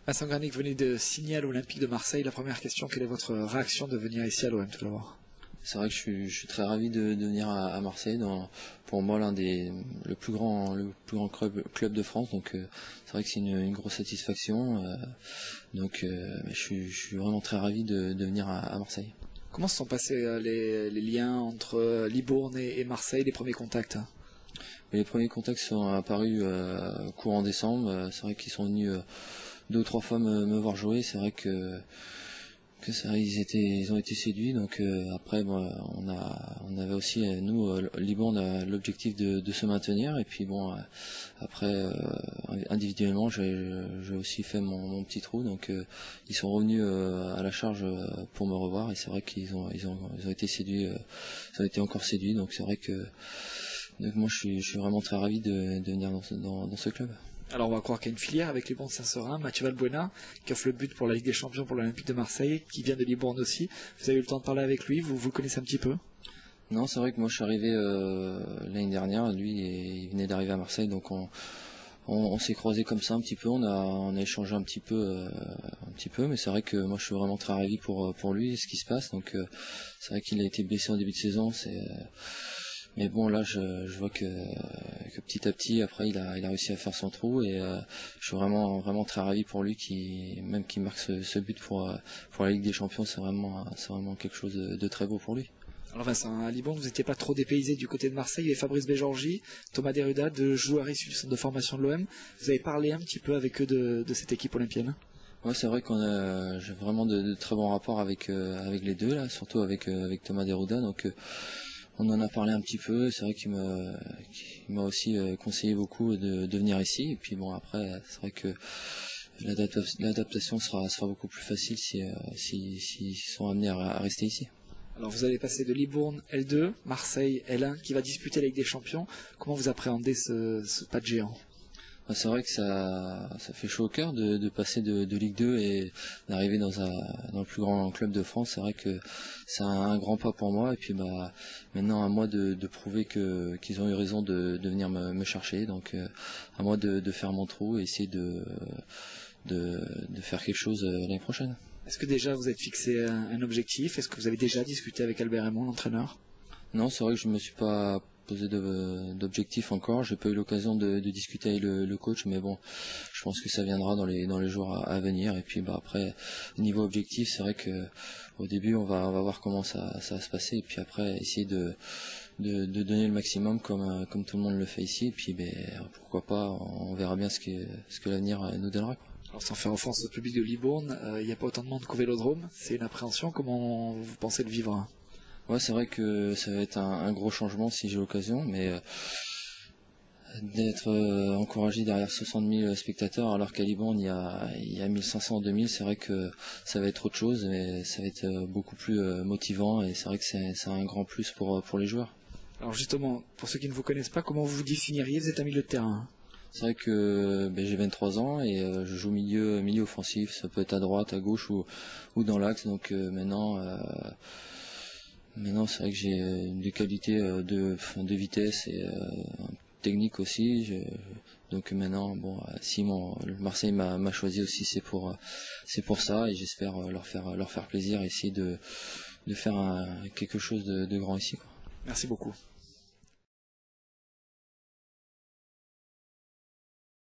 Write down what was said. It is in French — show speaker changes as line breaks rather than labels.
Vincent Granic, vous venez de signer à l'Olympique de Marseille. La première question, quelle est votre réaction de venir ici à l'OM tout d'abord?
C'est vrai que je suis très ravi de venir à Marseille, pour moi le plus grand club de France, donc c'est vrai que c'est une grosse satisfaction, je suis vraiment très ravi de venir à Marseille.
Comment se sont passés les liens entre Libourne et Marseille, les premiers contacts?
Les premiers contacts sont apparus courant décembre. C'est vrai qu'ils sont venus 2 ou 3 fois me voir jouer. C'est vrai que ils ont été séduits. Donc après, on avait aussi nous Libourne l'objectif de se maintenir. Et puis bon, après individuellement, j'ai aussi fait mon petit trou. Donc ils sont revenus à la charge pour me revoir. Et c'est vrai qu'ils ont été séduits. Ils ont été encore séduits. Donc c'est vrai que donc moi je suis vraiment très ravi de venir dans ce club.
Alors on va croire qu'il y a une filière avec Libourne Saint-Seurin, Mathieu Valbuena, qui offre le but pour la Ligue des Champions pour l'Olympique de Marseille, qui vient de Libourne aussi. Vous avez eu le temps de parler avec lui, vous le connaissez un petit peu?
Non, c'est vrai que moi je suis arrivé l'année dernière, lui il venait d'arriver à Marseille, donc on s'est croisés comme ça un petit peu, on a échangé un petit peu, mais c'est vrai que moi je suis vraiment très ravi pour lui, ce qui se passe. Donc c'est vrai qu'il a été blessé en début de saison, mais bon là je vois que petit à petit après il a réussi à faire son trou, et je suis vraiment très ravi pour lui qui marque ce but pour la Ligue des Champions. C'est vraiment quelque chose de très beau pour lui.
Alors Vincent, à Libourne, vous n'étiez pas trop dépaysé du côté de Marseille. Il y avait Fabrice Bégeorgie, Thomas Deruda, 2 joueurs issus du centre de formation de l'OM. Vous avez parlé un petit peu avec eux de cette équipe olympienne?
Ouais, c'est vrai j'ai vraiment de très bons rapports avec les deux là, surtout avec Thomas Deruda. Donc on en a parlé un petit peu. C'est vrai qu'il m'a aussi conseillé beaucoup de venir ici. Et puis bon, après c'est vrai que l'adaptation sera beaucoup plus facile s'ils sont amenés à rester ici.
Alors vous allez passer de Libourne L2, Marseille L1, qui va disputer la Ligue des Champions. Comment vous appréhendez ce pas de géant?
C'est vrai que ça fait chaud au cœur de passer de Ligue 2 et d'arriver dans le plus grand club de France. C'est vrai que c'est un grand pas pour moi, et puis maintenant à moi de prouver qu'ils ont eu raison de venir me chercher. Donc à moi de faire mon trou et essayer de faire quelque chose l'année prochaine.
Est-ce que déjà vous êtes fixé un objectif? Est-ce que vous avez déjà discuté avec Albert Raymond, l'entraîneur?
Non, c'est vrai que je me suis pas posé d'objectif encore. J'ai pas eu l'occasion de discuter avec le coach, mais bon, je pense que ça viendra dans les jours à venir. Et puis après, niveau objectif, c'est vrai que au début on va voir comment ça va se passer, et puis après essayer de donner le maximum comme tout le monde le fait ici. Et puis pourquoi pas, on verra bien ce que l'avenir nous donnera, quoi.
Alors sans faire offense au public de Libourne, il n'y a pas autant de monde qu'au Vélodrome. C'est une appréhension. Comment vous pensez le vivre?
Ouais, c'est vrai que ça va être un gros changement si j'ai l'occasion, mais d'être encouragé derrière 60 000 spectateurs alors qu'à Libourne il y a 1500, 2000, c'est vrai que ça va être autre chose, mais ça va être beaucoup plus motivant, et c'est vrai que c'est un grand plus pour les joueurs.
Alors justement, pour ceux qui ne vous connaissent pas, comment vous vous définiriez? Vous êtes un milieu de terrain?
C'est vrai que j'ai 23 ans et je joue milieu offensif. Ça peut être à droite, à gauche ou dans l'axe. Donc maintenant c'est vrai que j'ai des qualités de vitesse et technique aussi. Donc maintenant, bon, si Marseille m'a choisi aussi, c'est pour ça, et j'espère leur faire plaisir et essayer de faire quelque chose de grand ici, quoi.
Merci beaucoup.